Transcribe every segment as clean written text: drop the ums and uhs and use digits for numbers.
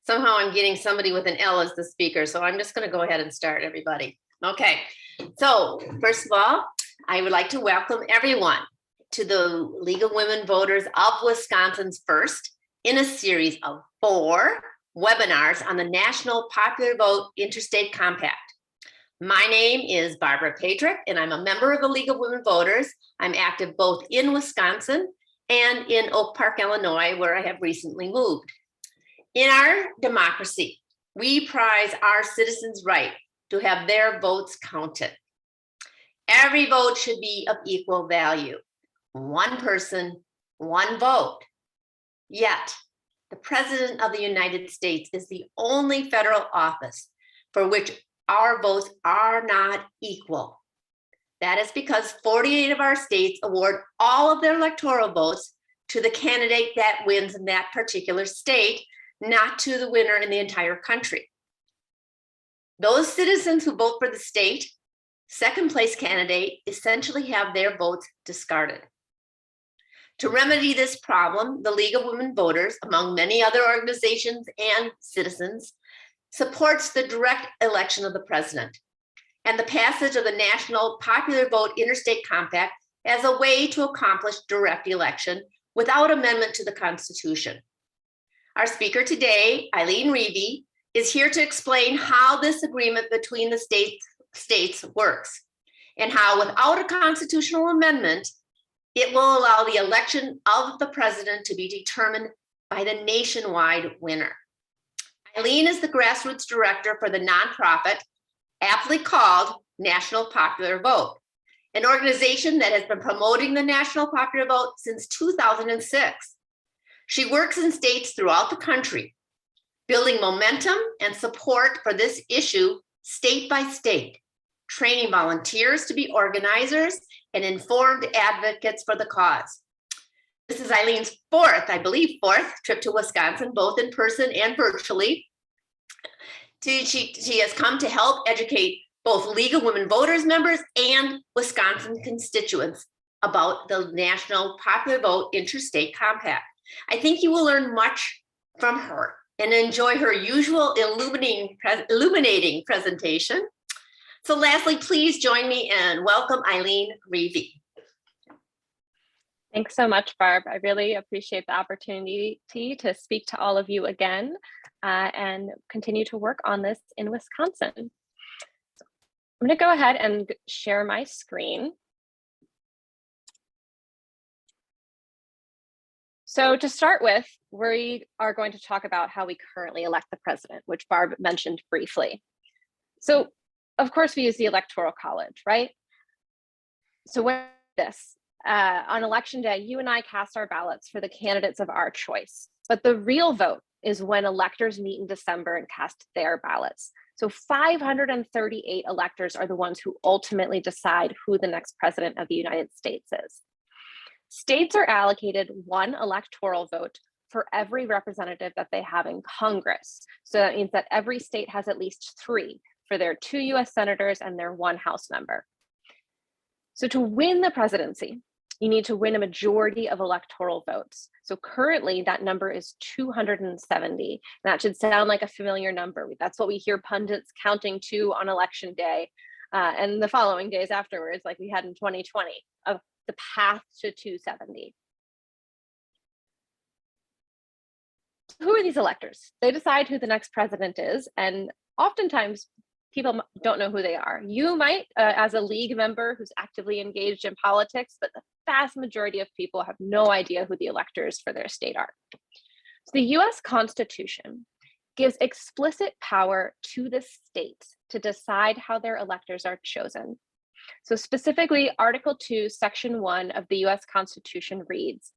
Somehow I'm getting somebody with an L as the speaker, so I'm just going to go ahead and start, everybody. Okay, so first of all, I would like to welcome everyone to the League of Women Voters of Wisconsin's first in a series of 4 webinars on the National Popular Vote Interstate Compact. My name is Barbara Patrick, and I'm a member of the League of Women Voters. I'm active both in Wisconsin and in Oak Park, Illinois, where I have recently moved. In our democracy, we prize our citizens' right to have their votes counted. Every vote should be of equal value. One person, one vote. Yet, the President of the United States is the only federal office for which our votes are not equal. That is because 48 of our states award all of their electoral votes to the candidate that wins in that particular state, not to the winner in the entire country. Those citizens who vote for the state second place candidate essentially have their votes discarded. To remedy this problem, the League of Women Voters, among many other organizations and citizens, supports the direct election of the president and the passage of the National Popular Vote Interstate Compact as a way to accomplish direct election without amendment to the Constitution. Our speaker today, Eileen Reavey, is here to explain how this agreement between the states works and how, without a constitutional amendment, it will allow the election of the president to be determined by the nationwide winner. Eileen is the Grassroots director for the nonprofit aptly called National Popular Vote, an organization that has been promoting the National Popular Vote since 2006. She works in states throughout the country, building momentum and support for this issue state by state, training volunteers to be organizers and informed advocates for the cause. This is Eileen's fourth trip to Wisconsin, both in person and virtually. She has come to help educate both League of Women Voters members and Wisconsin constituents about the National Popular Vote Interstate Compact. I think you will learn much from her and enjoy her usual illuminating presentation. So lastly, please join me and welcome Eileen Reavey. Thanks so much, Barb. I really appreciate the opportunity to speak to all of you again and continue to work on this in Wisconsin. So I'm going to go ahead and share my screen. So to start with, we are going to talk about how we currently elect the president, which Barb mentioned briefly. So of course we use the Electoral College, right? So when this, on election day, you and I cast our ballots for the candidates of our choice, but the real vote is when electors meet in December and cast their ballots. So 538 electors are the ones who ultimately decide who the next president of the United States is. States are allocated 1 electoral vote for every representative that they have in Congress. So that means that every state has at least 3 for their 2 US senators and their 1 House member. So to win the presidency, you need to win a majority of electoral votes. So currently that number is 270. That should sound like a familiar number. That's what we hear pundits counting to on election day and the following days afterwards, like we had in 2020, of the path to 270. Who are these electors? They decide who the next president is, and oftentimes people don't know who they are. You might, as a league member who's actively engaged in politics, but the vast majority of people have no idea who the electors for their state are. So the US Constitution gives explicit power to the states to decide how their electors are chosen. So specifically, Article 2, Section 1 of the US Constitution reads,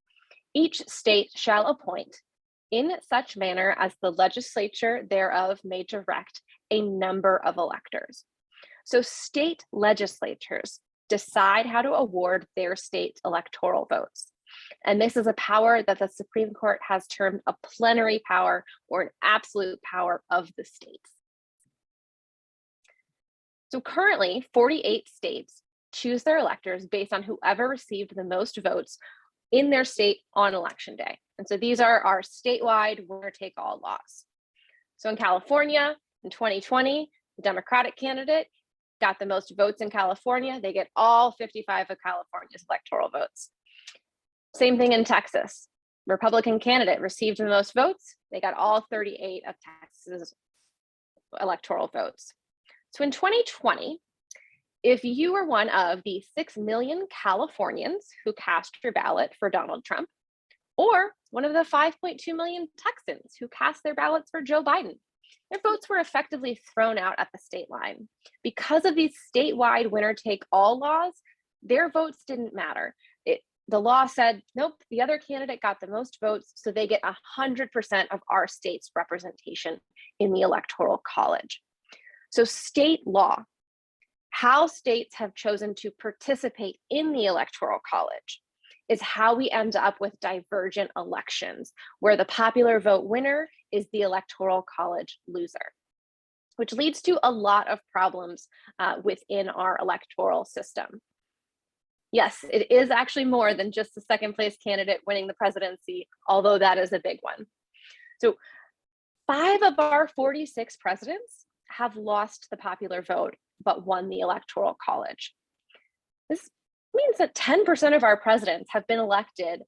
"Each state shall appoint, in such manner as the legislature thereof may direct, a number of electors." So state legislatures decide how to award their state electoral votes. And this is a power that the Supreme Court has termed a plenary power or an absolute power of the states. So currently, 48 states choose their electors based on whoever received the most votes in their state on election day. And so these are our statewide winner-take-all laws. So in California in 2020, the Democratic candidate got the most votes in California. They get all 55 of California's electoral votes. Same thing in Texas. Republican candidate received the most votes. They got all 38 of Texas's electoral votes. So in 2020, if you were one of the 6 million Californians who cast your ballot for Donald Trump, or one of the 5.2 million Texans who cast their ballots for Joe Biden, their votes were effectively thrown out at the state line. Because of these statewide winner-take-all laws, their votes didn't matter. The law said, nope, the other candidate got the most votes, so they get 100% of our state's representation in the Electoral College. So state law, how states have chosen to participate in the Electoral College, is how we end up with divergent elections, where the popular vote winner is the Electoral College loser, which leads to a lot of problems within our electoral system. Yes, it is actually more than just the second place candidate winning the presidency, although that is a big one. So 5 of our 46 presidents have lost the popular vote, but won the Electoral College. This means that 10% of our presidents have been elected,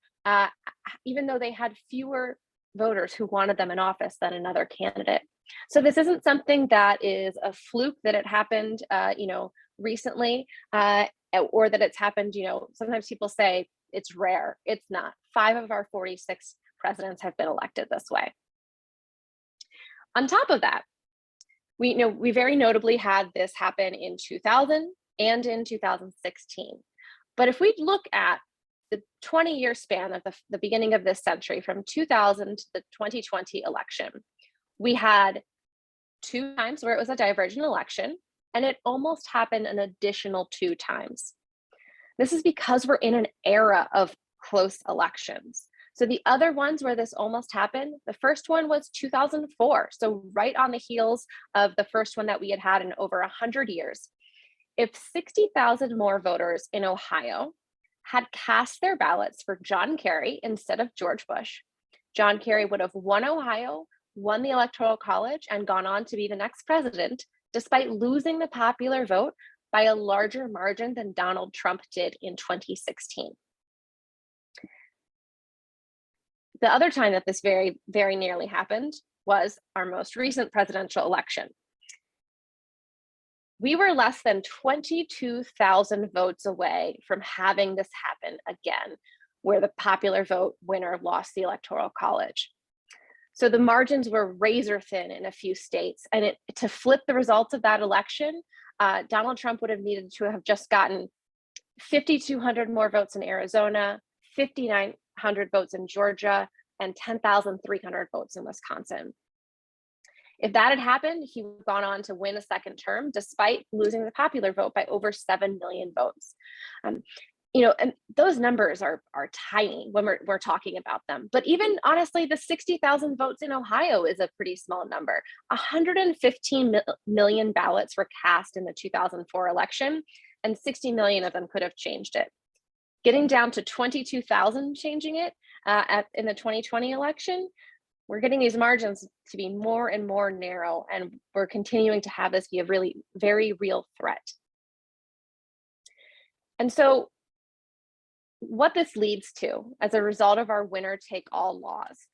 even though they had fewer voters who wanted them in office than another candidate. So this isn't something that is a fluke that it happened, recently, or that it's happened, sometimes people say it's rare. It's not. 5 of our 46 presidents have been elected this way. On top of that, we very notably had this happen in 2000 and in 2016. But if we look at the 20-year span of the beginning of this century, from 2000 to the 2020 election, we had 2 times where it was a divergent election, and it almost happened an additional 2 times. This is because we're in an era of close elections. So the other ones where this almost happened, the first one was 2004. So right on the heels of the first one that we had had in over 100 years. If 60,000 more voters in Ohio had cast their ballots for John Kerry instead of George Bush, John Kerry would have won Ohio, won the Electoral College, and gone on to be the next president, despite losing the popular vote by a larger margin than Donald Trump did in 2016. The other time that this very, very nearly happened was our most recent presidential election. We were less than 22,000 votes away from having this happen again, where the popular vote winner lost the Electoral College. So the margins were razor thin in a few states, and to flip the results of that election, Donald Trump would have needed to have just gotten 5,200 more votes in Arizona, 5,900 votes in Georgia, and 10,300 votes in Wisconsin. If that had happened, he would have gone on to win a second term, despite losing the popular vote by over 7 million votes. And those numbers are tiny when we're talking about them. But even honestly, the 60,000 votes in Ohio is a pretty small number. 115 million ballots were cast in the 2004 election, and 60 million of them could have changed it. Getting down to 22,000 changing it in the 2020 election, we're getting these margins to be more and more narrow, and we're continuing to have this be a really very real threat. And so what this leads to as a result of our winner-take-all laws,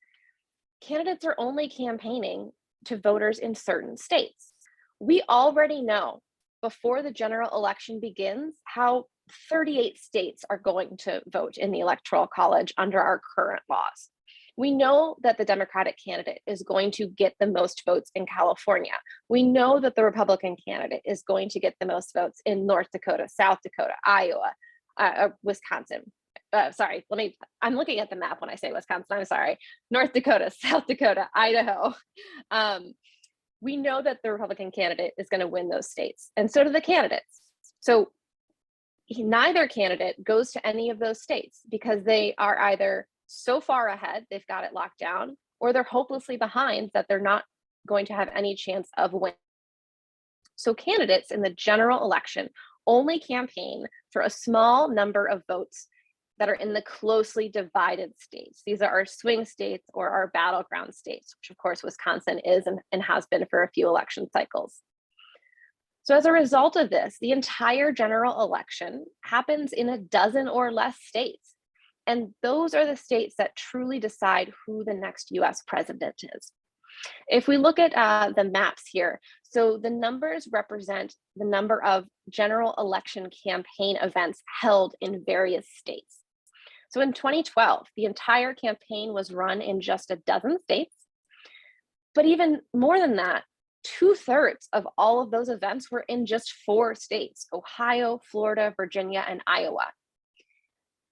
candidates are only campaigning to voters in certain states. We already know before the general election begins how 38 states are going to vote in the Electoral College under our current laws. We know that the Democratic candidate is going to get the most votes in California. We know that the Republican candidate is going to get the most votes in North Dakota, South Dakota, Iowa, Wisconsin. I'm looking at the map when I say Wisconsin, I'm sorry. North Dakota, South Dakota, Idaho. We know that the Republican candidate is going to win those states, and so do the candidates. So neither candidate goes to any of those states because they are either so far ahead, they've got it locked down, or they're hopelessly behind that they're not going to have any chance of winning. So candidates in the general election only campaign for a small number of votes that are in the closely divided states. These are our swing states or our battleground states, which of course Wisconsin is and has been for a few election cycles. So as a result of this, the entire general election happens in a dozen or less states. And those are the states that truly decide who the next US president is. If we look at the maps here, so the numbers represent the number of general election campaign events held in various states. So in 2012, the entire campaign was run in just a dozen states. But even more than that, 2/3 of all of those events were in just 4 states: Ohio, Florida, Virginia, and Iowa.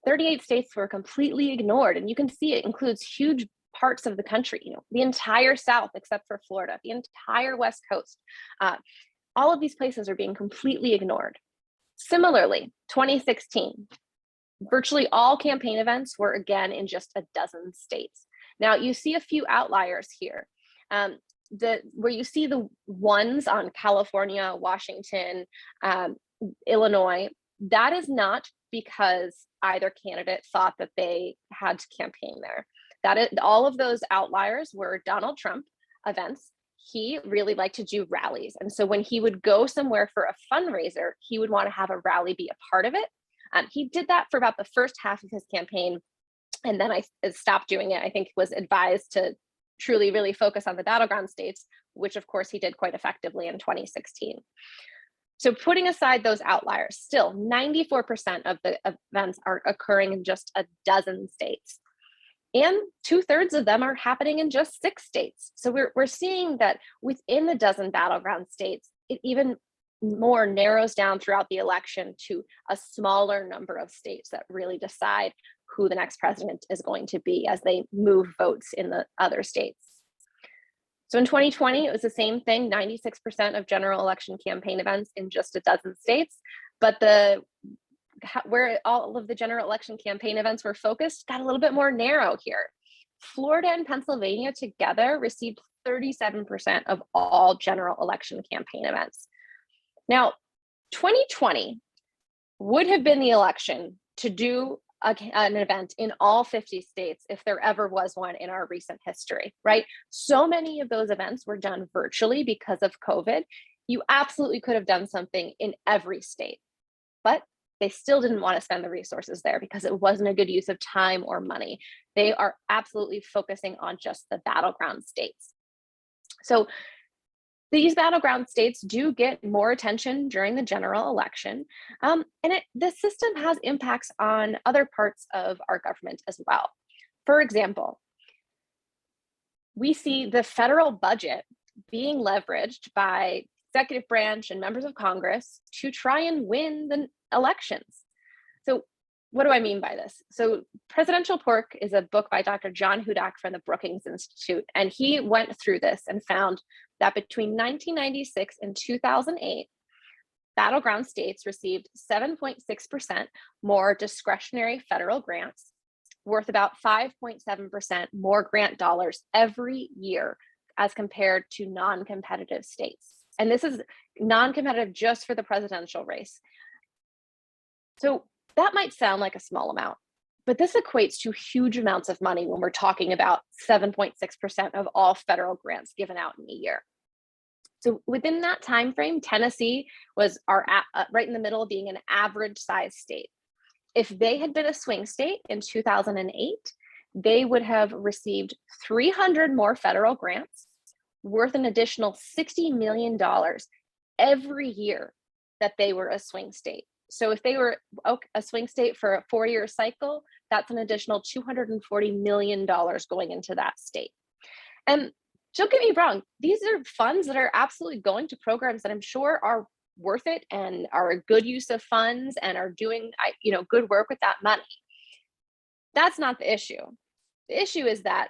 38 states were completely ignored. And you can see it includes huge parts of the country, the entire South, except for Florida, the entire West Coast. All of these places are being completely ignored. Similarly, 2016, virtually all campaign events were again in just a dozen states. Now you see a few outliers here. Where you see the ones on California, Washington, Illinois, that is not because either candidate thought that they had to campaign there. All of those outliers were Donald Trump events. He really liked to do rallies. And so when he would go somewhere for a fundraiser, he would want to have a rally be a part of it. He did that for about the first half of his campaign. And then I stopped doing it. I think was advised to truly really focus on the battleground states, which of course he did quite effectively in 2016. So putting aside those outliers, still 94% of the events are occurring in just a dozen states. And 2/3 of them are happening in just 6 states. So we're seeing that within the dozen battleground states, it even more narrows down throughout the election to a smaller number of states that really decide who the next president is going to be as they move votes in the other states. So in 2020, it was the same thing, 96% of general election campaign events in just a dozen states, but where all of the general election campaign events were focused got a little bit more narrow here. Florida and Pennsylvania together received 37% of all general election campaign events. Now, 2020 would have been the election to do an event in all 50 states if there ever was one in our recent history, right? So many of those events were done virtually because of COVID. You absolutely could have done something in every state, but they still didn't want to spend the resources there because it wasn't a good use of time or money. They are absolutely focusing on just the battleground states. So these battleground states do get more attention during the general election. This system has impacts on other parts of our government as well. For example, we see the federal budget being leveraged by executive branch and members of Congress to try and win the elections. So what do I mean by this? So Presidential Pork is a book by Dr. John Hudak from the Brookings Institute, and he went through this and found that between 1996 and 2008, battleground states received 7.6% more discretionary federal grants, worth about 5.7% more grant dollars every year as compared to non-competitive states. And this is non-competitive just for the presidential race. So that might sound like a small amount, but this equates to huge amounts of money when we're talking about 7.6% of all federal grants given out in a year. So within that time frame, Tennessee was right in the middle, being an average size state. If they had been a swing state in 2008, they would have received 300 more federal grants worth an additional $60 million every year that they were a swing state. So if they were a swing state for a 4-year cycle, that's an additional $240 million going into that state. And don't get me wrong, these are funds that are absolutely going to programs that I'm sure are worth it and are a good use of funds and are doing good work with that money. That's not the issue. The issue is that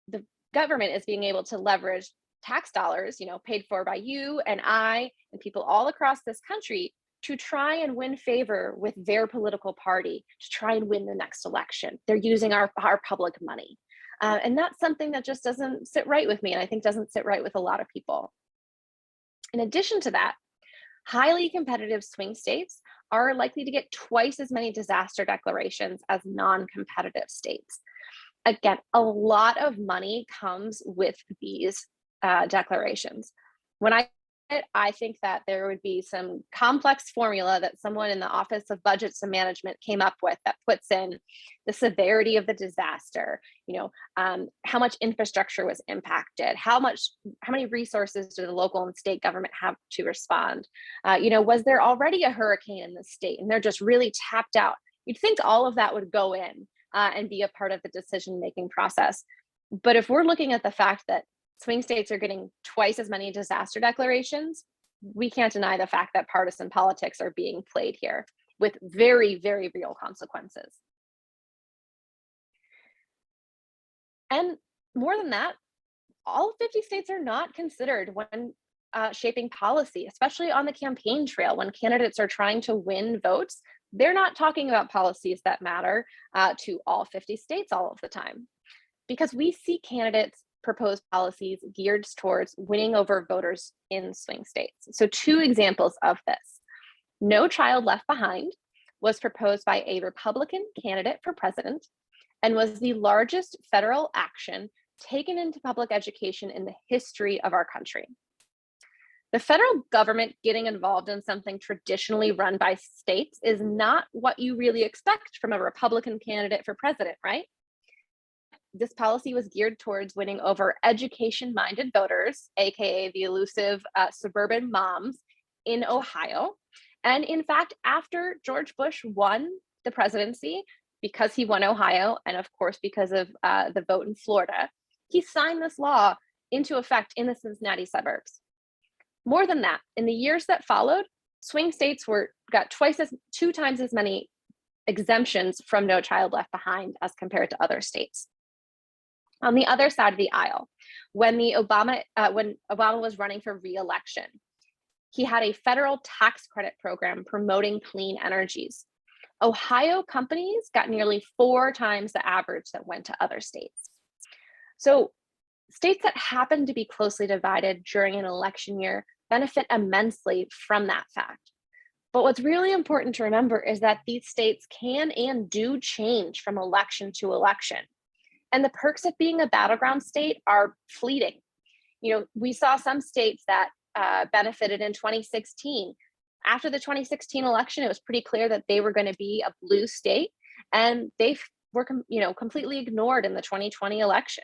the government is being able to leverage tax dollars, paid for by you and I and people all across this country to try and win favor with their political party, to try and win the next election. They're using our public money. And that's something that just doesn't sit right with me, and I think doesn't sit right with a lot of people. In addition to that, highly competitive swing states are likely to get twice as many disaster declarations as non-competitive states. Again, a lot of money comes with these declarations. When I think that there would be some complex formula that someone in the Office of Budgets and Management came up with that puts in the severity of the disaster, how much infrastructure was impacted, how many resources do the local and state government have to respond? Was there already a hurricane in the state and they're just really tapped out? You'd think all of that would go in and be a part of the decision-making process. But if we're looking at the fact that swing states are getting twice as many disaster declarations, we can't deny the fact that partisan politics are being played here with very, very real consequences. And more than that, all 50 states are not considered when shaping policy, especially on the campaign trail. When candidates are trying to win votes, they're not talking about policies that matter to all 50 states all of the time, because we see candidates propose policies geared towards winning over voters in swing states. So 2 examples of this. No Child Left Behind was proposed by a Republican candidate for president and was the largest federal action taken into public education in the history of our country. The federal government getting involved in something traditionally run by states is not what you really expect from a Republican candidate for president, right? This policy was geared towards winning over education-minded voters, aka the elusive suburban moms in Ohio. And in fact, after George Bush won the presidency, because he won Ohio, and of course, because of the vote in Florida, he signed this law into effect in the Cincinnati suburbs. More than that, in the years that followed, swing states got 2 times as many exemptions from No Child Left Behind as compared to other states. On the other side of the aisle, when Obama was running for re-election, he had a federal tax credit program promoting clean energies. Ohio companies got nearly 4 times the average that went to other states. So states that happen to be closely divided during an election year benefit immensely from that fact. But what's really important to remember is that these states can and do change from election to election. And the perks of being a battleground state are fleeting. We saw some states that benefited in 2016. After the 2016 election, it was pretty clear that they were going to be a blue state, and they were completely ignored in the 2020 election.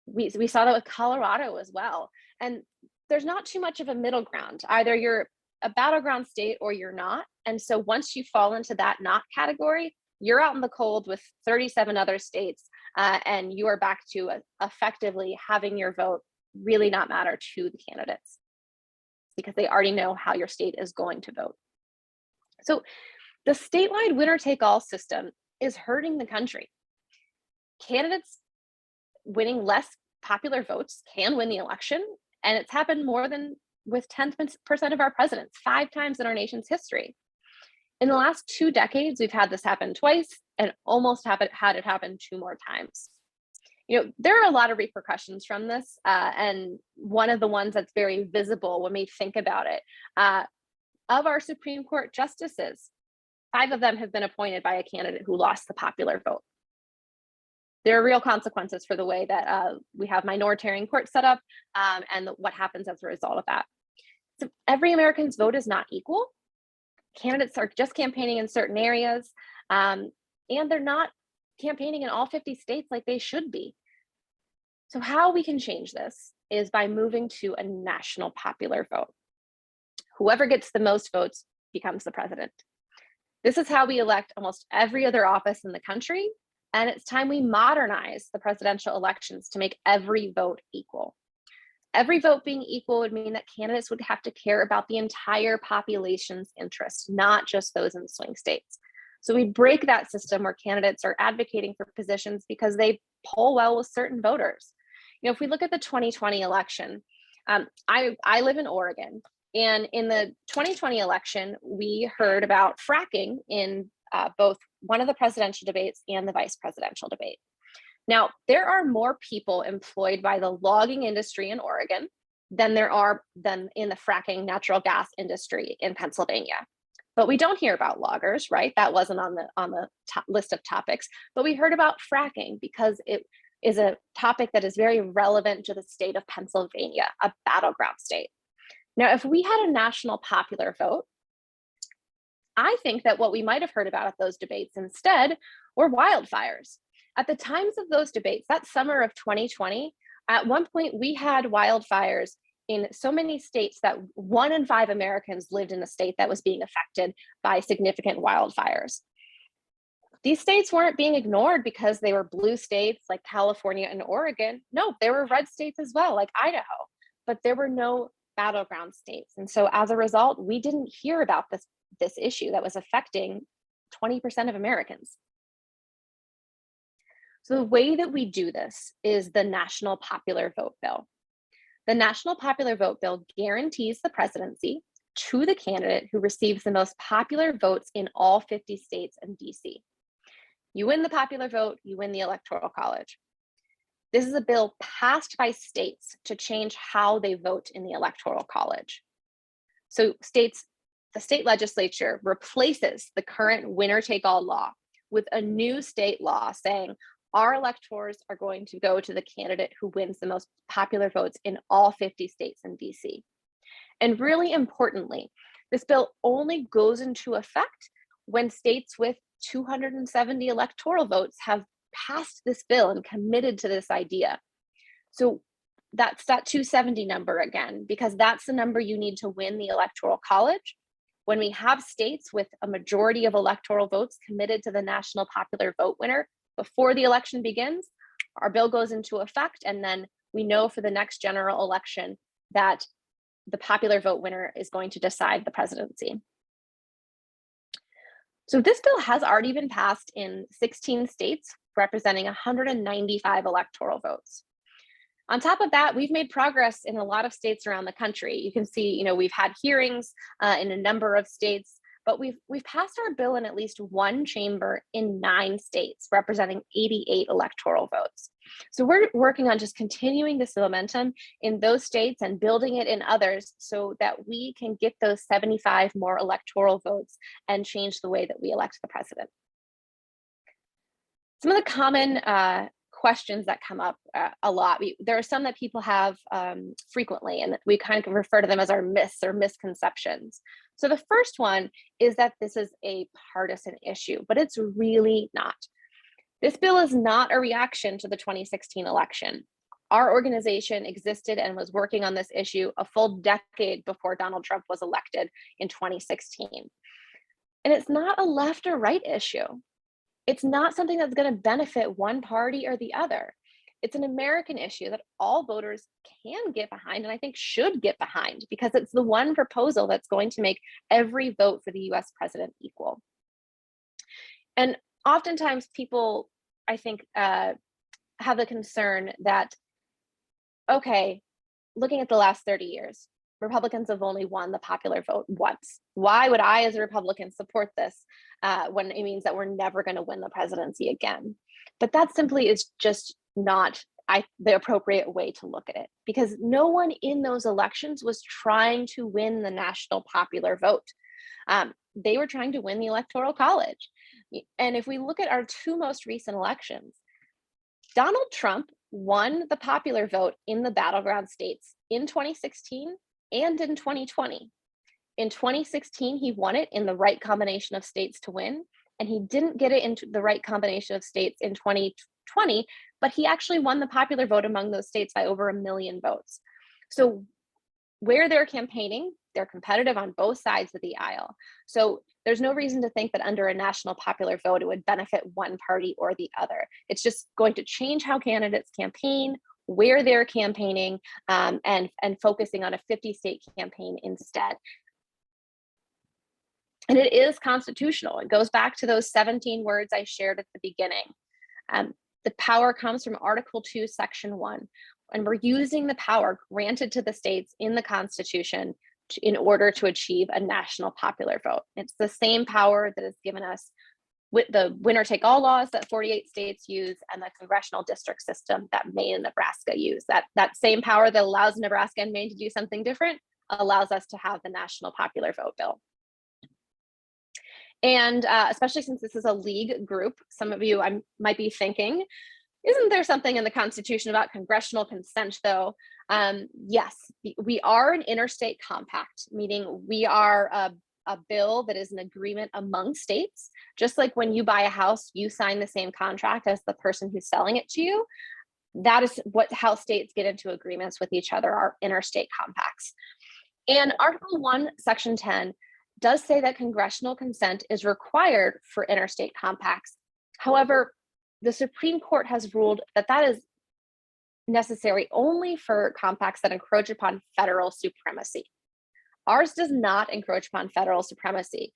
We saw that with Colorado as well. And there's not too much of a middle ground. Either you're a battleground state or you're not. And so once you fall into that not category, you're out in the cold with 37 other states, and you are back to effectively having your vote really not matter to the candidates, because they already know how your state is going to vote. So the statewide winner-take-all system is hurting the country. Candidates winning less popular votes can win the election, and it's happened more than with 10% of our presidents, 5 times in our nation's history. In the last 2 decades, we've had this happen twice and almost had it happen 2 more times. There are a lot of repercussions from this, and one of the ones that's very visible when we think about it, of our Supreme Court justices, 5 of them have been appointed by a candidate who lost the popular vote. There are real consequences for the way that we have minoritarian courts set up, and what happens as a result of that. So every American's vote is not equal. Candidates are just campaigning in certain areas, and they're not campaigning in all 50 states like they should be. So how we can change this is by moving to a national popular vote. Whoever gets the most votes becomes the president. This is how we elect almost every other office in the country, and it's time we modernize the presidential elections to make every vote equal. Every vote being equal would mean that candidates would have to care about the entire population's interests, not just those in swing states. So we break that system where candidates are advocating for positions because they poll well with certain voters. If we look at the 2020 election, I live in Oregon, and in the 2020 election, we heard about fracking in both one of the presidential debates and the vice presidential debate. Now, there are more people employed by the logging industry in Oregon than in the fracking natural gas industry in Pennsylvania. But we don't hear about loggers, right? That wasn't on the top list of topics, but we heard about fracking because it is a topic that is very relevant to the state of Pennsylvania, a battleground state. Now, if we had a national popular vote, I think that what we might have heard about at those debates instead were wildfires. At the times of those debates, that summer of 2020, at one point we had wildfires in so many states that 1 in 5 Americans lived in a state that was being affected by significant wildfires. These states weren't being ignored because they were blue states like California and Oregon. No, they were red states as well, like Idaho, but there were no battleground states. And so as a result, we didn't hear about this issue that was affecting 20% of Americans. So the way that we do this is the National Popular Vote Bill. The National Popular Vote Bill guarantees the presidency to the candidate who receives the most popular votes in all 50 states and DC. You win the popular vote, you win the Electoral College. This is a bill passed by states to change how they vote in the Electoral College. So the state legislature replaces the current winner-take-all law with a new state law saying our electors are going to go to the candidate who wins the most popular votes in all 50 states and DC. And really importantly, this bill only goes into effect when states with 270 electoral votes have passed this bill and committed to this idea. So that's that 270 number again, because that's the number you need to win the Electoral College. When we have states with a majority of electoral votes committed to the national popular vote winner before the election begins, our bill goes into effect, and then we know for the next general election that the popular vote winner is going to decide the presidency. So this bill has already been passed in 16 states, representing 195 electoral votes. On top of that, we've made progress in a lot of states around the country. You can see, we've had hearings in a number of states, but we've passed our bill in at least one chamber in 9 states, representing 88 electoral votes. So we're working on just continuing this momentum in those states and building it in others so that we can get those 75 more electoral votes and change the way that we elect the president. Some of the common questions that come up a lot, there are some that people have frequently, and we kind of refer to them as our myths or misconceptions. So the first one is that this is a partisan issue, but it's really not. This bill is not a reaction to the 2016 election. Our organization existed and was working on this issue a full decade before Donald Trump was elected in 2016. And it's not a left or right issue. It's not something that's going to benefit one party or the other. It's an American issue that all voters can get behind, and I think should get behind, because it's the one proposal that's going to make every vote for the US president equal. And oftentimes people, I think, have the concern that, okay, looking at the last 30 years, Republicans have only won the popular vote once. Why would I, as a Republican, support this when it means that we're never going to win the presidency again? But that simply is just not the appropriate way to look at it, because no one in those elections was trying to win the national popular vote. They were trying to win the Electoral College. And if we look at our 2 most recent elections, Donald Trump won the popular vote in the battleground states in 2016 and in 2020. In 2016, he won it in the right combination of states to win, and he didn't get it into the right combination of states in 2020, but he actually won the popular vote among those states by over 1 million votes. So where they're campaigning, they're competitive on both sides of the aisle. So there's no reason to think that under a national popular vote, it would benefit one party or the other. It's just going to change how candidates campaign, where they're campaigning, and focusing on a 50-state campaign instead. And it is constitutional. It goes back to those 17 words I shared at the beginning. The power comes from Article 2, Section 1, and we're using the power granted to the states in the Constitution in order to achieve a national popular vote. It's the same power that is given us with the winner-take-all laws that 48 states use and the congressional district system that Maine and Nebraska use. That same power that allows Nebraska and Maine to do something different allows us to have the national popular vote bill. And especially since this is a league group, some of you might be thinking, isn't there something in the Constitution about congressional consent, though? Yes, we are an interstate compact, meaning we are a bill that is an agreement among states. Just like when you buy a house, you sign the same contract as the person who's selling it to you. That is how states get into agreements with each other, are interstate compacts. And Article 1, Section 10 does say that congressional consent is required for interstate compacts. However, the Supreme Court has ruled that that is necessary only for compacts that encroach upon federal supremacy. Ours does not encroach upon federal supremacy.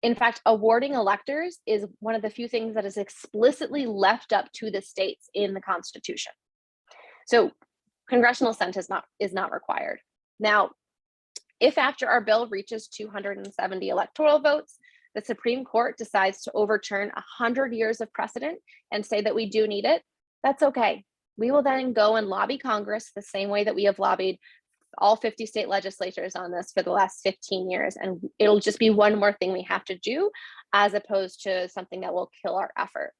In fact, awarding electors is one of the few things that is explicitly left up to the states in the Constitution. So congressional consent is not required. Now, if after our bill reaches 270 electoral votes, the Supreme Court decides to overturn 100 years of precedent and say that we do need it, that's okay. We will then go and lobby Congress the same way that we have lobbied all 50 state legislatures on this for the last 15 years. And it'll just be one more thing we have to do, as opposed to something that will kill our effort.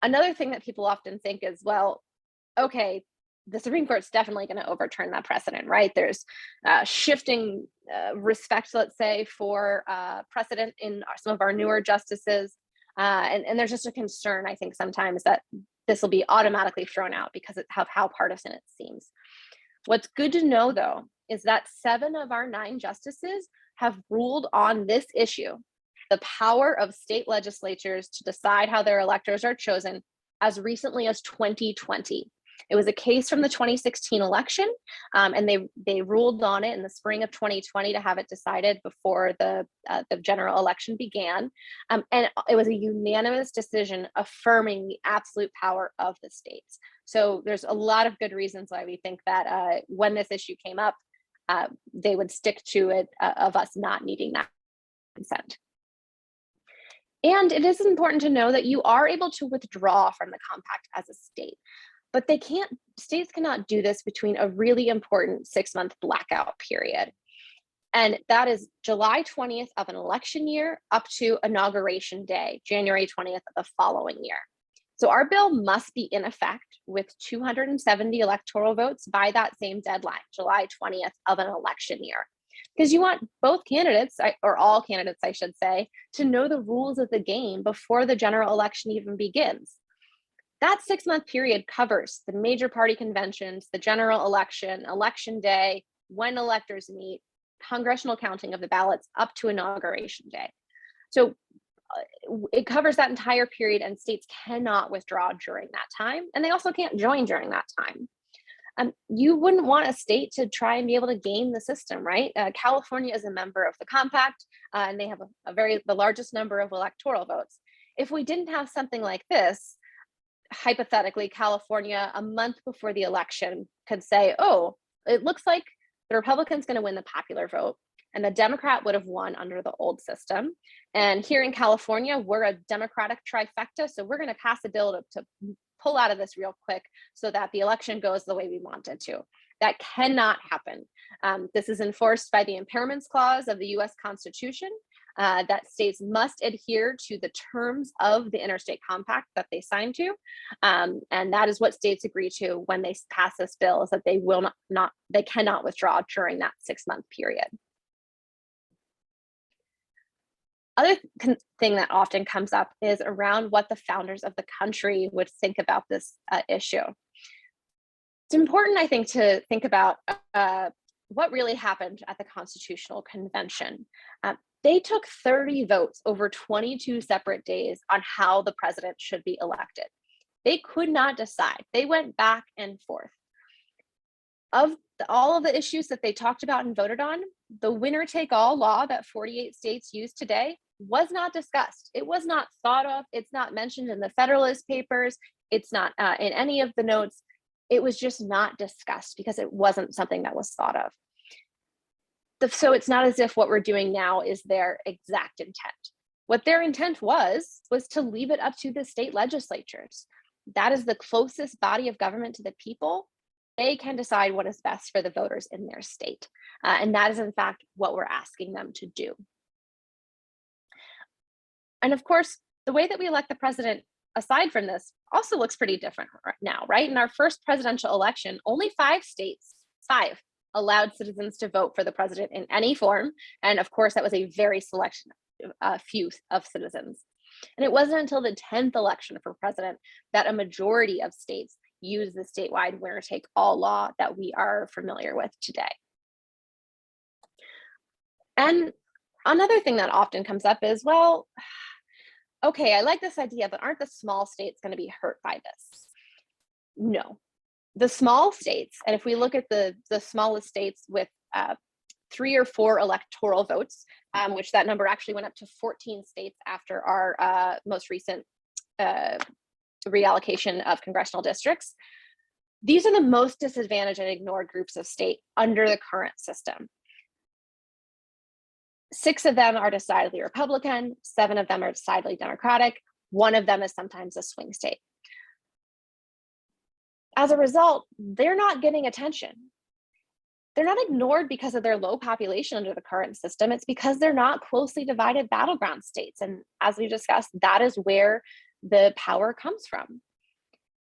Another thing that people often think is, well, okay, the Supreme Court's definitely going to overturn that precedent, right? There's shifting respect, let's say, for precedent in some of our newer justices. And there's just a concern, I think, sometimes that this will be automatically thrown out because of how partisan it seems. What's good to know, though, is that 7 of our 9 justices have ruled on this issue, the power of state legislatures to decide how their electors are chosen, as recently as 2020. It was a case from the 2016 election, and they ruled on it in the spring of 2020 to have it decided before the general election began. And it was a unanimous decision affirming the absolute power of the states. So there's a lot of good reasons why we think that when this issue came up, they would stick to it of us not needing that consent. And it is important to know that you are able to withdraw from the compact as a state. But states cannot do this between a really important 6-month blackout period. And that is July 20th of an election year up to Inauguration Day, January 20th of the following year. So our bill must be in effect with 270 electoral votes by that same deadline, July 20th of an election year. Because you want both candidates, or all candidates, I should say, to know the rules of the game before the general election even begins. That 6-month period covers the major party conventions, the general election, election day, when electors meet, congressional counting of the ballots up to Inauguration Day. So it covers that entire period, and states cannot withdraw during that time. And they also can't join during that time. You wouldn't want a state to try and be able to game the system, right? California is a member of the compact, and they have the largest number of electoral votes. If we didn't have something like this, hypothetically, California, a month before the election, could say, oh, it looks like the Republican's going to win the popular vote, and the Democrat would have won under the old system. And here in California, we're a Democratic trifecta, so we're going to pass a bill to pull out of this real quick so that the election goes the way we want it to. That cannot happen. This is enforced by the Impairments Clause of the US Constitution, that states must adhere to the terms of the interstate compact that they signed to. And that is what states agree to when they pass this bill, is that they cannot withdraw during that 6-month period. Other thing that often comes up is around what the founders of the country would think about this issue. It's important, I think, to think about what really happened at the Constitutional Convention. They took 30 votes over 22 separate days on how the president should be elected. They could not decide. They went back and forth. Of all of the issues that they talked about and voted on, the winner-take-all law that 48 states use today was not discussed. It was not thought of. It's not mentioned in the Federalist Papers. It's not in any of the notes. It was just not discussed because it wasn't something that was thought of. So it's not as if what we're doing now is their exact intent. What their intent was to leave it up to the state legislatures. That is the closest body of government to the people. They can decide what is best for the voters in their state. And that is, in fact, what we're asking them to do. And of course, the way that we elect the president, aside from this, also looks pretty different now, right? In our first presidential election, only 5 states, 5, allowed citizens to vote for the president in any form. And of course, that was a very selection, few of citizens. And it wasn't until the 10th election for president that a majority of states used the statewide winner-take-all law that we are familiar with today. And another thing that often comes up is, well, okay, I like this idea, but aren't the small states going to be hurt by this? No. The small states, and if we look at the smallest states with 3 or 4 electoral votes, which that number actually went up to 14 states after our most recent reallocation of congressional districts. These are the most disadvantaged and ignored groups of state under the current system. 6 of them are decidedly Republican, 7 of them are decidedly Democratic, 1 of them is sometimes a swing state. As a result, they're not getting attention. They're not ignored because of their low population under the current system. It's because they're not closely divided battleground states. And as we discussed, that is where the power comes from.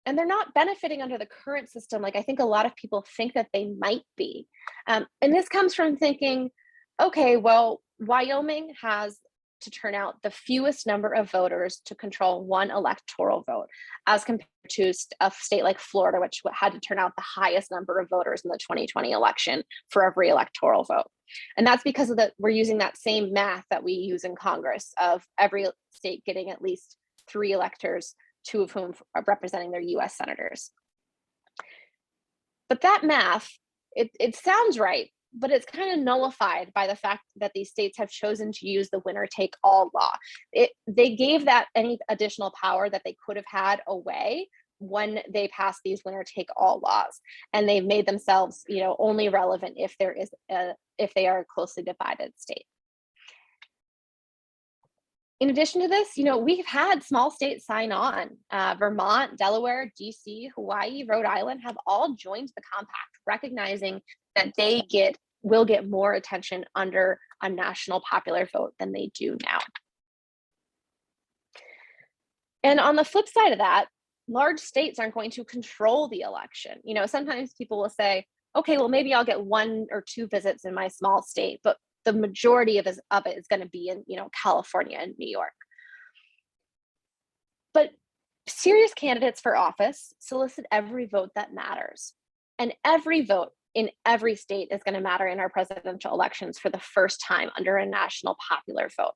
And they're not benefiting under the current system like I think a lot of people think that they might be. And this comes from thinking, okay, well, Wyoming has to turn out the fewest number of voters to control 1 electoral vote, as compared to a state like Florida, which had to turn out the highest number of voters in the 2020 election for every electoral vote. And that's because of we're using that same math that we use in Congress of every state getting at least 3 electors, 2 of whom are representing their US senators. But that math, it sounds right, but it's kind of nullified by the fact that these states have chosen to use the winner-take-all law. They gave that any additional power that they could have had away when they passed these winner-take-all laws, and they've made themselves, only relevant if if they are a closely divided state. In addition to this, we've had small states sign on. Vermont, Delaware, DC, Hawaii, Rhode Island have all joined the compact, recognizing that they will get more attention under a national popular vote than they do now. And on the flip side of that, large states aren't going to control the election. Sometimes people will say, okay, well, maybe I'll get 1 or 2 visits in my small state, but the majority of it is going to be in, California and New York. But serious candidates for office solicit every vote that matters. And every vote in every state is going to matter in our presidential elections for the first time under a national popular vote.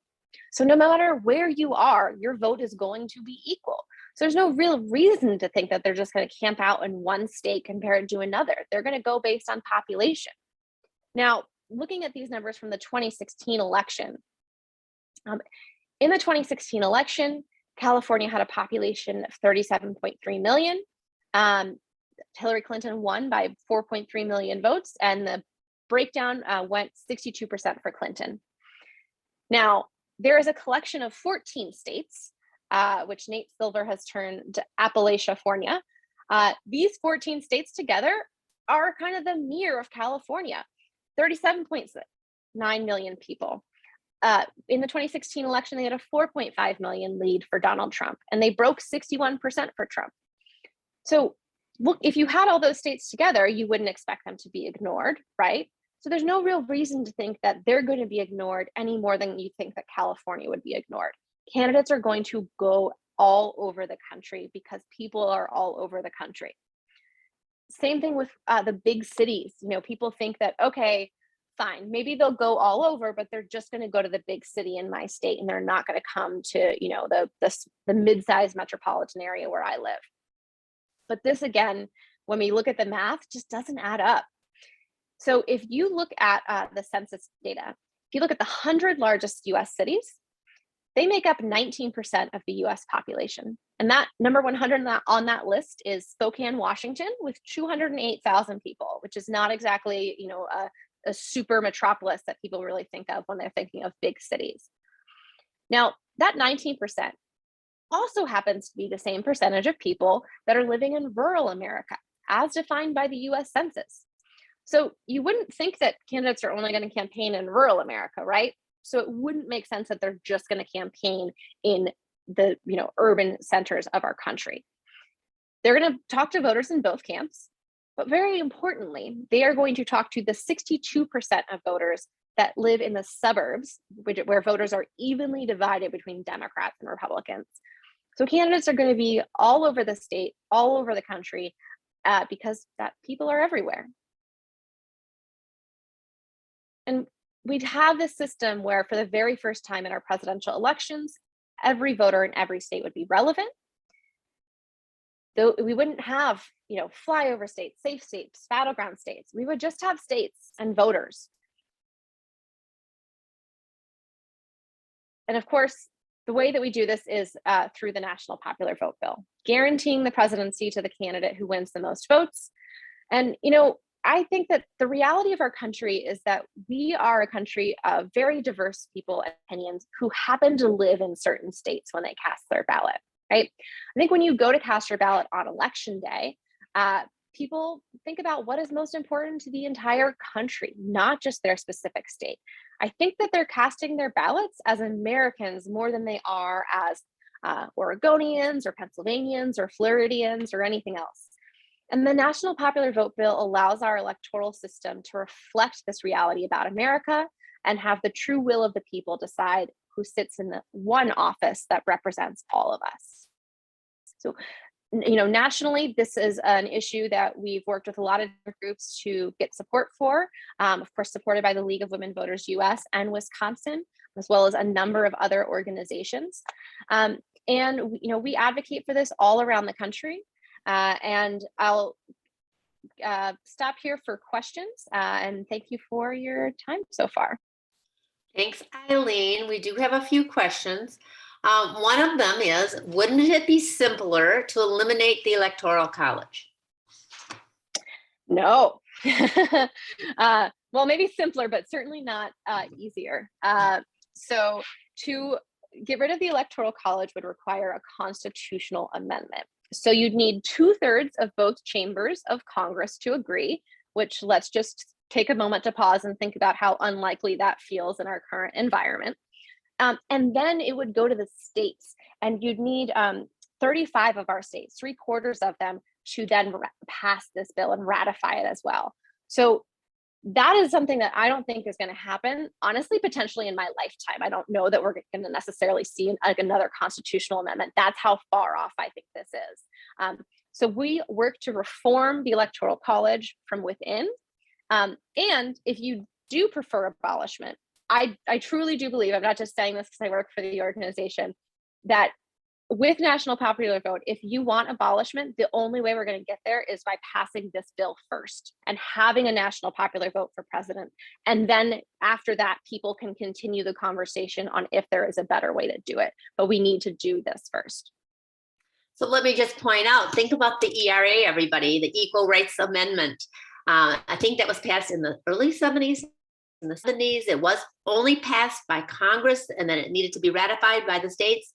So no matter where you are, your vote is going to be equal. So there's no real reason to think that they're just going to camp out in one state compared to another. They're going to go based on population. Now, looking at these numbers from the 2016 election, in the 2016 election, California had a population of 37.3 million. Hillary Clinton won by 4.3 million votes, and the breakdown went 62% for Clinton. Now, there is a collection of 14 states, which Nate Silver has turned Appalachia-fornia. These 14 states together are kind of the mirror of California, 37.9 million people. In the 2016 election, they had a 4.5 million lead for Donald Trump, and they broke 61% for Trump. So look, if you had all those states together, you wouldn't expect them to be ignored, right? So there's no real reason to think that they're going to be ignored any more than you think that California would be ignored. Candidates are going to go all over the country because people are all over the country. Same thing with the big cities. People think that, okay, fine, maybe they'll go all over, but they're just going to go to the big city in my state, and they're not going to come to, the mid-sized metropolitan area where I live. But this, again, when we look at the math, just doesn't add up. So if you look at the census data, if you look at the 100 largest US cities, they make up 19% of the US population. And that number 100 on that list is Spokane, Washington, with 208,000 people, which is not exactly, a super metropolis that people really think of when they're thinking of big cities. Now, that 19% also happens to be the same percentage of people that are living in rural America, as defined by the US Census. So you wouldn't think that candidates are only going to campaign in rural America, right? So it wouldn't make sense that they're just going to campaign in the urban centers of our country. They're going to talk to voters in both camps, but very importantly, they are going to talk to the 62% of voters that live in the suburbs, where voters are evenly divided between Democrats and Republicans. So candidates are going to be all over the state, all over the country, because that people are everywhere. And we'd have this system where for the very first time in our presidential elections, every voter in every state would be relevant. Though we wouldn't have, flyover states, safe states, battleground states. We would just have states and voters. And of course, the way that we do this is through the National Popular Vote Bill, guaranteeing the presidency to the candidate who wins the most votes. And, I think that the reality of our country is that we are a country of very diverse people and opinions who happen to live in certain states when they cast their ballot, right? I think when you go to cast your ballot on election day, people think about what is most important to the entire country, not just their specific state. I think that they're casting their ballots as Americans more than they are as Oregonians or Pennsylvanians or Floridians or anything else. And the National Popular Vote Bill allows our electoral system to reflect this reality about America and have the true will of the people decide who sits in the one office that represents all of us. So, nationally, this is an issue that we've worked with a lot of groups to get support for, of course, supported by the League of Women Voters US and Wisconsin, as well as a number of other organizations. And, we advocate for this all around the country. And I'll stop here for questions, and thank you for your time so far. Thanks, Eileen. We do have a few questions. One of them is, wouldn't it be simpler to eliminate the Electoral College? No. Well, maybe simpler, but certainly not easier. So to get rid of the Electoral College would require a constitutional amendment. So you'd need 2/3 of both chambers of Congress to agree, which let's just take a moment to pause and think about how unlikely that feels in our current environment. And then it would go to the states, and you'd need 35 of our states, 3/4 of them, to then pass this bill and ratify it as well. So that is something that I don't think is going to happen, honestly, potentially in my lifetime. I don't know that we're going to necessarily see another constitutional amendment. That's how far off I think this is. So we work to reform the Electoral College from within. And if you do prefer abolishment, I truly do believe, I'm not just saying this because I work for the organization, that with National Popular Vote, if you want abolishment, the only way we're going to get there is by passing this bill first and having a National Popular Vote for president. And then after that, people can continue the conversation on if there is a better way to do it. But we need to do this first. So let me just point out, think about the ERA, everybody, the Equal Rights Amendment. I think that was passed in the early 70s. In the 70s, it was only passed by Congress, and then it needed to be ratified by the states.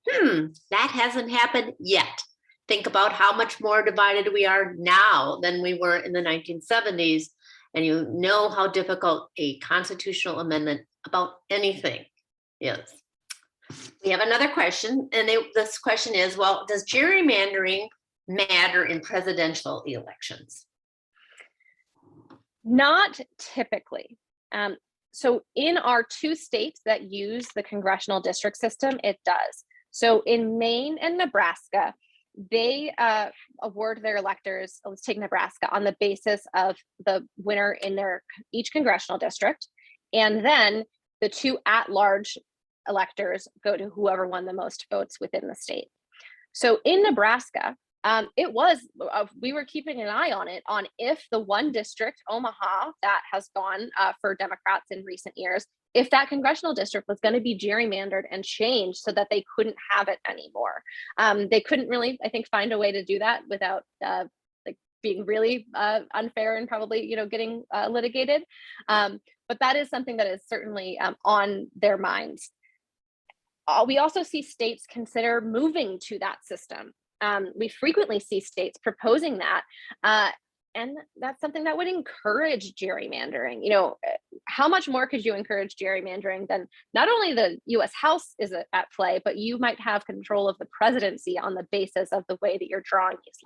That hasn't happened yet. Think about how much more divided we are now than we were in the 1970s, and you know how difficult a constitutional amendment about anything is. We have another question, and this question is, well, does gerrymandering matter in presidential elections? Not typically. So in our 2 states that use the congressional district system, it does. So in Maine and Nebraska, they award their electors, let's take Nebraska, on the basis of the winner in each congressional district. And then the 2 at-large electors go to whoever won the most votes within the state. So in Nebraska, we were keeping an eye on it, on if the one district, Omaha, that has gone for Democrats in recent years, if that congressional district was going to be gerrymandered and changed so that they couldn't have it anymore. They couldn't really, I think, find a way to do that without being really unfair and probably, getting litigated. But that is something that is certainly on their minds. We also see states consider moving to that system. We frequently see states proposing that. And that's something that would encourage gerrymandering. You know, how much more could you encourage gerrymandering than not only the US House is at play, but you might have control of the presidency on the basis of the way that you're drawing these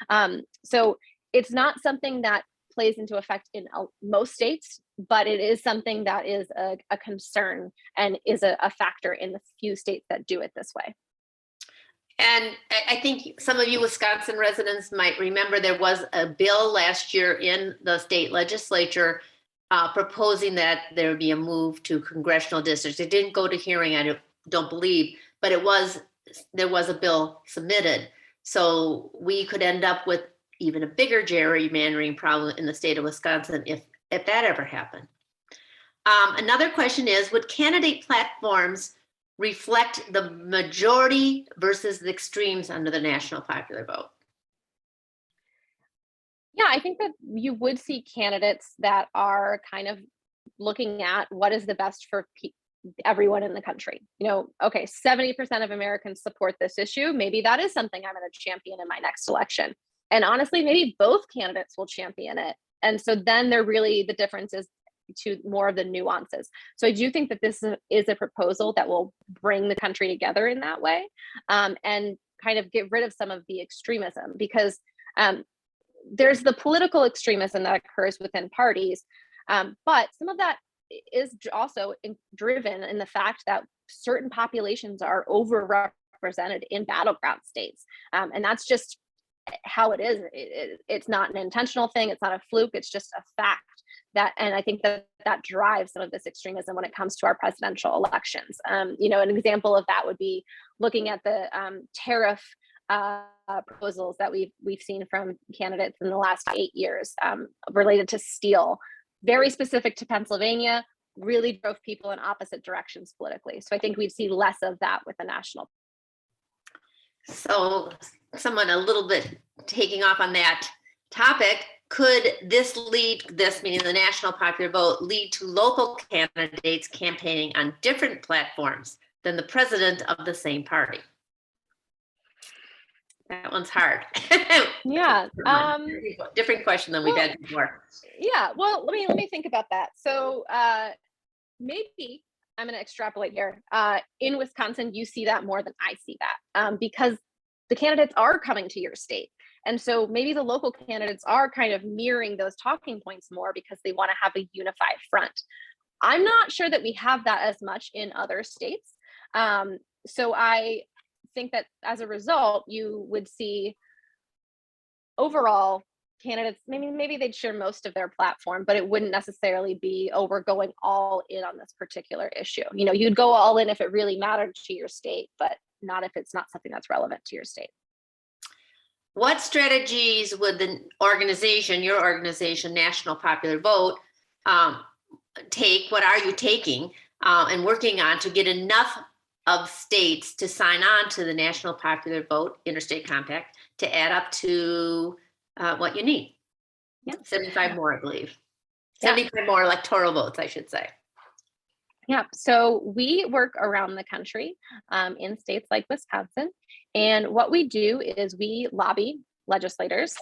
lines. So it's not something that plays into effect in most states, but it is something that is a concern and is a factor in the few states that do it this way. And I think some of you Wisconsin residents might remember there was a bill last year in the state legislature proposing that there would be a move to congressional districts. It didn't go to hearing, I don't believe, but there was a bill submitted. So we could end up with even a bigger gerrymandering problem in the state of Wisconsin if that ever happened. Another question is, would candidate platforms reflect the majority versus the extremes under the national popular vote? Yeah, I think that you would see candidates that are kind of looking at what is the best for everyone in the country. You know, okay, 70% of Americans support this issue. Maybe that is something I'm going to champion in my next election. And honestly, maybe both candidates will champion it. And so then the difference is to more of the nuances. So I do think that this is a proposal that will bring the country together in that way, and kind of get rid of some of the extremism, because there's the political extremism that occurs within parties, but some of that is also driven in the fact that certain populations are overrepresented in battleground states, and that's just how it is. It's not an intentional thing. It's not a fluke. It's just a fact. And I think that drives some of this extremism when it comes to our presidential elections. You know, an example of that would be looking at the tariff proposals that we've seen from candidates in the last 8 years related to steel, very specific to Pennsylvania, really drove people in opposite directions politically. So I think we'd see less of that with the national. So someone a little bit taking off on that topic, could this meaning the national popular vote, lead to local candidates campaigning on different platforms than the president of the same party? That one's hard. Yeah. Different question than we've had before. Yeah. Well, let me think about that. So maybe I'm going to extrapolate here. In Wisconsin, you see that more than I see that, because the candidates are coming to your state. And so maybe the local candidates are kind of mirroring those talking points more because they want to have a unified front. I'm not sure that we have that as much in other states. So I think that as a result, you would see overall candidates, maybe they'd share most of their platform, but it wouldn't necessarily be, oh, we're going all in on this particular issue. You know, you'd go all in if it really mattered to your state, but not if it's not something that's relevant to your state. What strategies would your organization, National Popular Vote, take? What are you taking and working on to get enough of states to sign on to the National Popular Vote Interstate Compact to add up to what you need? Yeah. 75 more, I believe. 75 more electoral votes, I should say. Yeah, so we work around the country in states like Wisconsin. And what we do is we lobby legislators.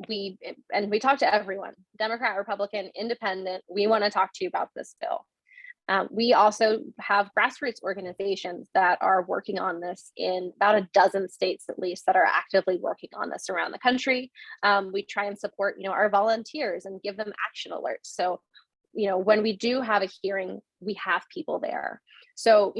We talk to everyone, Democrat, Republican, Independent. We want to talk to you about this bill. We also have grassroots organizations that are working on this in about a dozen states at least that are actively working on this around the country. We try and support, our volunteers and give them action alerts. So, when we do have a hearing, we have people there. So,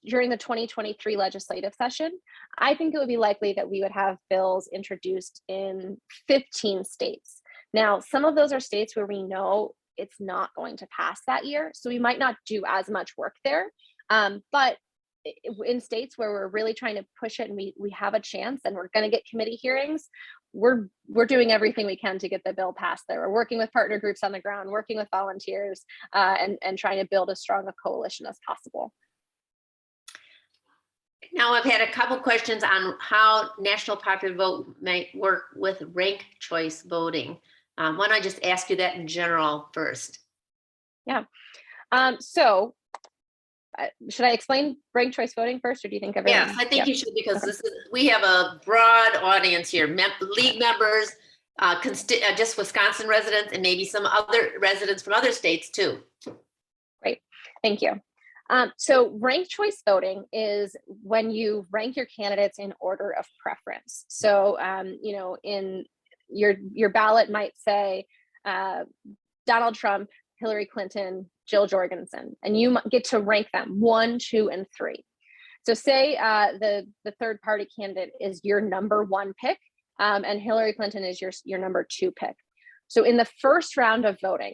during the 2023 legislative session, I think it would be likely that we would have bills introduced in 15 states. Now, some of those are states where we know it's not going to pass that year, so we might not do as much work there. But in states where we're really trying to push it and we have a chance and we're going to get committee hearings, we're doing everything we can to get the bill passed there. We're working with partner groups on the ground, working with volunteers, and trying to build as strong a coalition as possible. Now, I've had a couple questions on how National Popular Vote might work with ranked choice voting. Why don't I just ask you that in general first? Yeah. So should I explain ranked choice voting first, or do you think everyone? Yes, I think you should, because we have a broad audience here, league members, just Wisconsin residents and maybe some other residents from other states too. Great, thank you. So ranked choice voting is when you rank your candidates in order of preference. So, in your ballot might say Donald Trump, Hillary Clinton, Jill Jorgensen, and you get to rank them 1, 2, and 3. So say the third party candidate is your number 1 pick, and Hillary Clinton is your number 2 pick. So in the first round of voting,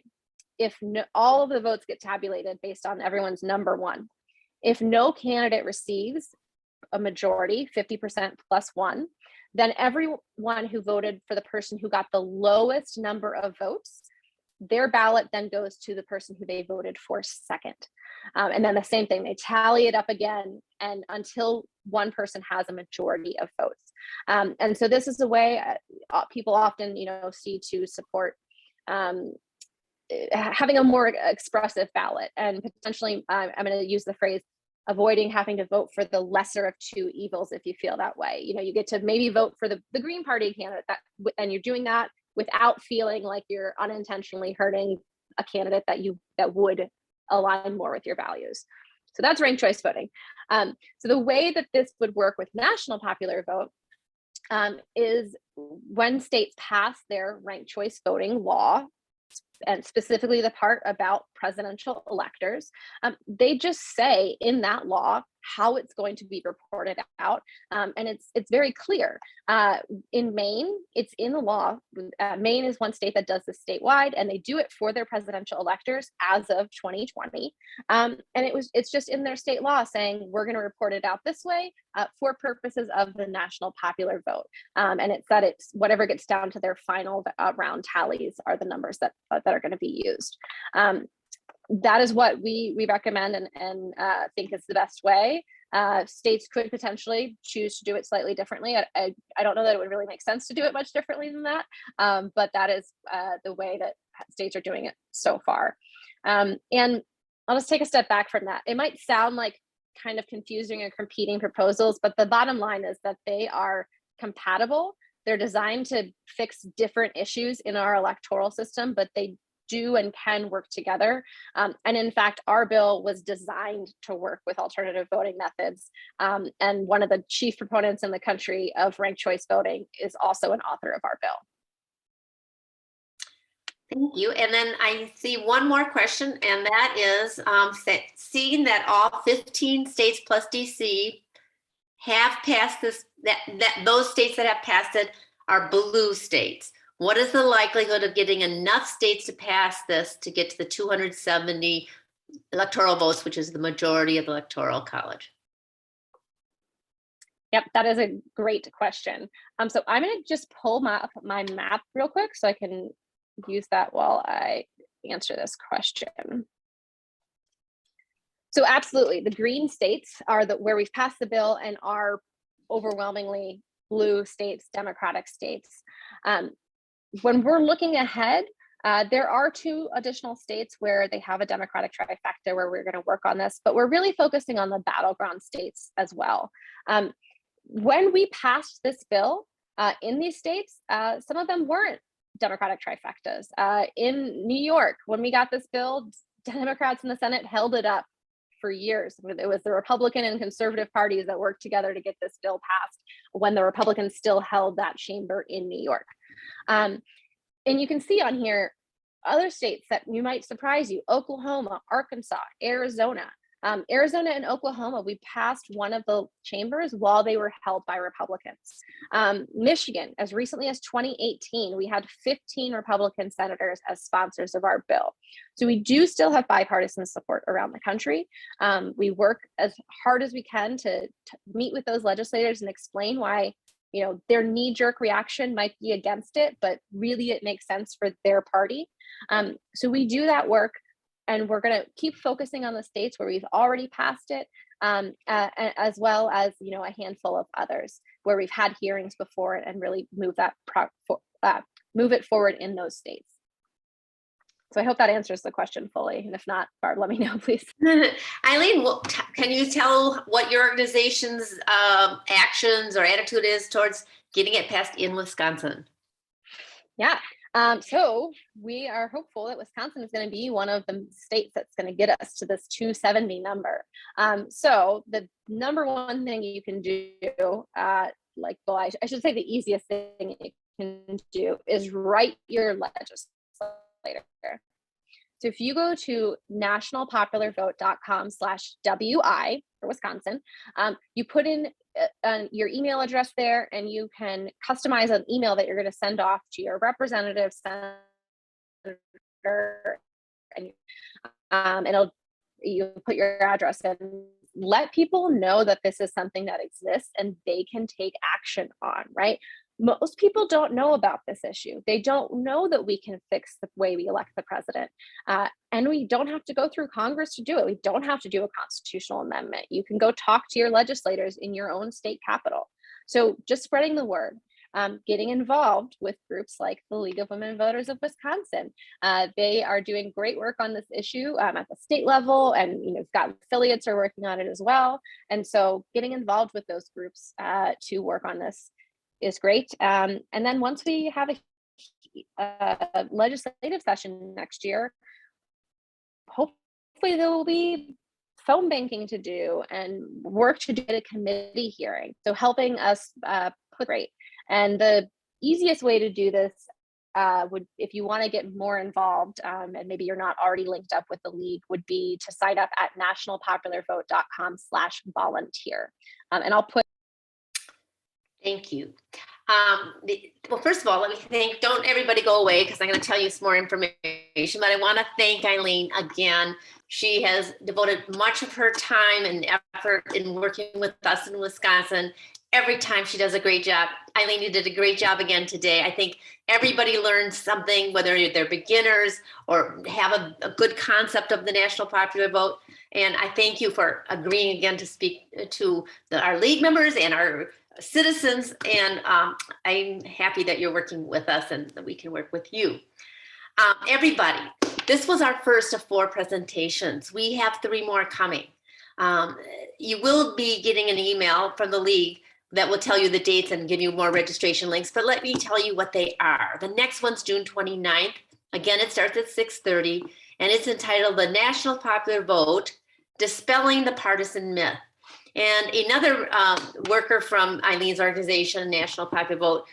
if all of the votes get tabulated based on everyone's number 1, if no candidate receives a majority, 50% plus 1, then everyone who voted for the person who got the lowest number of votes, their ballot then goes to the person who they voted for second. And then the same thing, they tally it up again, and until one person has a majority of votes. And so this is a way people often, see to support having a more expressive ballot, and potentially, I'm going to use the phrase, avoiding having to vote for the lesser of 2 evils if you feel that way. You get to maybe vote for the Green Party candidate, and you're doing that without feeling like you're unintentionally hurting a candidate that would align more with your values. So that's ranked choice voting. So the way that this would work with national popular vote is when states pass their ranked choice voting law, and specifically the part about presidential electors, they just say in that law how it's going to be reported out, and it's very clear. In Maine, it's in the law. Maine is one state that does this statewide, and they do it for their presidential electors as of 2020. And it's just in their state law saying we're going to report it out this way for purposes of the national popular vote. And it's that it's whatever gets down to their final round tallies are the numbers that are going to be used. That is what we recommend and think is the best way. States could potentially choose to do it slightly differently. I don't know that it would really make sense to do it much differently than that, but that is the way that states are doing it so far. And I'll just take a step back from that. It might sound like kind of confusing or competing proposals, but the bottom line is that they are compatible. They're designed to fix different issues in our electoral system, but they do and can work together. And in fact, our bill was designed to work with alternative voting methods. And one of the chief proponents in the country of ranked choice voting is also an author of our bill. Thank you. And then I see one more question, and that is seeing that all 15 states plus DC have passed this, that those states that have passed it are blue states. What is the likelihood of getting enough states to pass this to get to the 270 electoral votes, which is the majority of the Electoral College? Yep, that is a great question. So I'm going to just pull up my map real quick so I can use that while I answer this question. So absolutely, the green states are where we've passed the bill and are overwhelmingly blue states, Democratic states. When we're looking ahead, there are 2 additional states where they have a Democratic trifecta where we're going to work on this, but we're really focusing on the battleground states as well. When we passed this bill in these states, some of them weren't Democratic trifectas. In New York, when we got this bill, Democrats in the Senate held it up for years. It was the Republican and conservative parties that worked together to get this bill passed when the Republicans still held that chamber in New York. And you can see on here other states that might surprise you: Oklahoma, Arkansas, Arizona. Arizona and Oklahoma, we passed one of the chambers while they were held by Republicans. Michigan, as recently as 2018, we had 15 Republican senators as sponsors of our bill. So we do still have bipartisan support around the country. We work as hard as we can to meet with those legislators and explain why their knee-jerk reaction might be against it, but really it makes sense for their party. So we do that work, and we're going to keep focusing on the states where we've already passed it, as well as a handful of others where we've had hearings before and really move it forward in those states. So I hope that answers the question fully, and if not, Barb, let me know, please. Eileen, can you tell what your organization's actions or attitude is towards getting it passed in Wisconsin? Yeah. So we are hopeful that Wisconsin is going to be one of the states that's going to get us to this 270 number. So the number one thing you can do, I should say the easiest thing you can do is write your legislator. So if you go to nationalpopularvote.com/WI for Wisconsin, you put in your email address there, and you can customize an email that you're going to send off to your representative, senator, and you put your address in. Let people know that this is something that exists and they can take action on, right? Most people don't know about this issue. They don't know that we can fix the way we elect the president. And we don't have to go through Congress to do it. We don't have to do a constitutional amendment. You can go talk to your legislators in your own state capital. So just spreading the word, getting involved with groups like the League of Women Voters of Wisconsin. They are doing great work on this issue at the state level, and we've got affiliates are working on it as well. And so getting involved with those groups to work on this is great. And then once we have a legislative session next year, hopefully there will be phone banking to do and work to do at a committee hearing. So helping us put rate. And the easiest way to do this would, if you want to get more involved, and maybe you're not already linked up with the league, would be to sign up at nationalpopularvote.com/volunteer. And I'll put. Thank you. Well, first of all, let me thank, don't everybody go away because I'm going to tell you some more information, but I want to thank Eileen again. She has devoted much of her time and effort in working with us in Wisconsin. Every time she does a great job. Eileen, you did a great job again today. I think everybody learns something, whether they're beginners or have a good concept of the national popular vote. And I thank you for agreeing again to speak to our league members and our citizens. And I'm happy that you're working with us and that we can work with you. Everybody, this was our first of 4 presentations. We have 3 more coming. You will be getting an email from the league that will tell you the dates and give you more registration links, but let me tell you what they are. The next one's June 29th. Again, it starts at 6:30, and it's entitled The National Popular Vote, Dispelling the Partisan Myth. And another worker from Eileen's organization, National Popular Vote,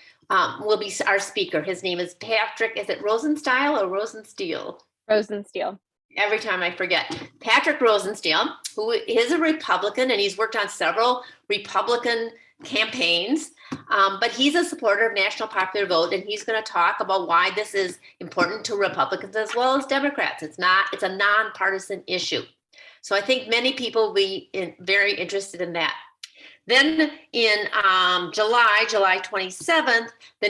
will be our speaker. His name is Patrick, is it Rosenstyle or Rosensteel? Rosensteel. Every time I forget. Patrick Rosensteel, who is a Republican, and he's worked on several Republican campaigns, but he's a supporter of National Popular Vote, and he's going to talk about why this is important to Republicans as well as Democrats. It's a nonpartisan issue. So I think many people will be very interested in that. Then in July 27th, the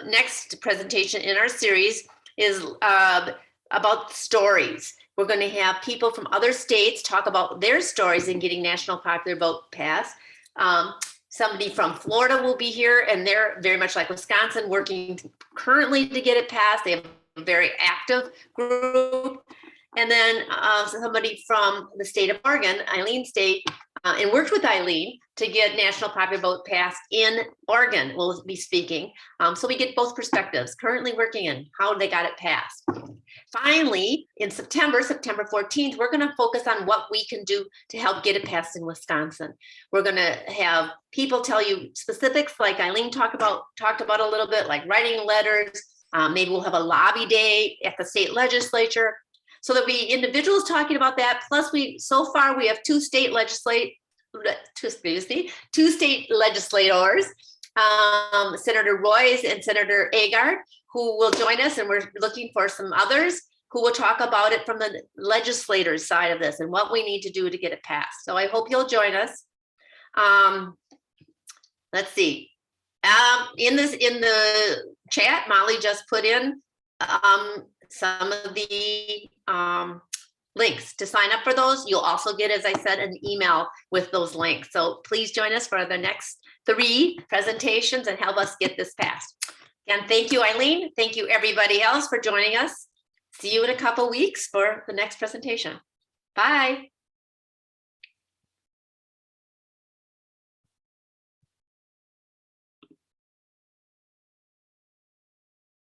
next presentation in our series is about stories. We're going to have people from other states talk about their stories in getting National Popular Vote passed. Somebody from Florida will be here, and they're very much like Wisconsin, working currently to get it passed. They have a very active group. And then somebody from the state of Oregon, Eileen State, and worked with Eileen to get National Popular Vote passed in Oregon will be speaking. So we get both perspectives, currently working in how they got it passed. Finally, in September 14th, we're going to focus on what we can do to help get it passed in Wisconsin. We're going to have people tell you specifics like Eileen talked about a little bit, like writing letters. Maybe we'll have a lobby day at the state legislature. So there'll be individuals talking about that. Plus, so far we have two state legislators, Senator Royce and Senator Agard, who will join us, and we're looking for some others who will talk about it from the legislators' side of this and what we need to do to get it passed. So I hope you'll join us. Let's see. In the chat, Molly just put in some of the links to sign up for those. You'll also get, as I said, an email with those links. So please join us for the next 3 presentations and help us get this passed. Again, thank you, Eileen. Thank you, everybody else, for joining us. See you in a couple weeks for the next presentation. Bye.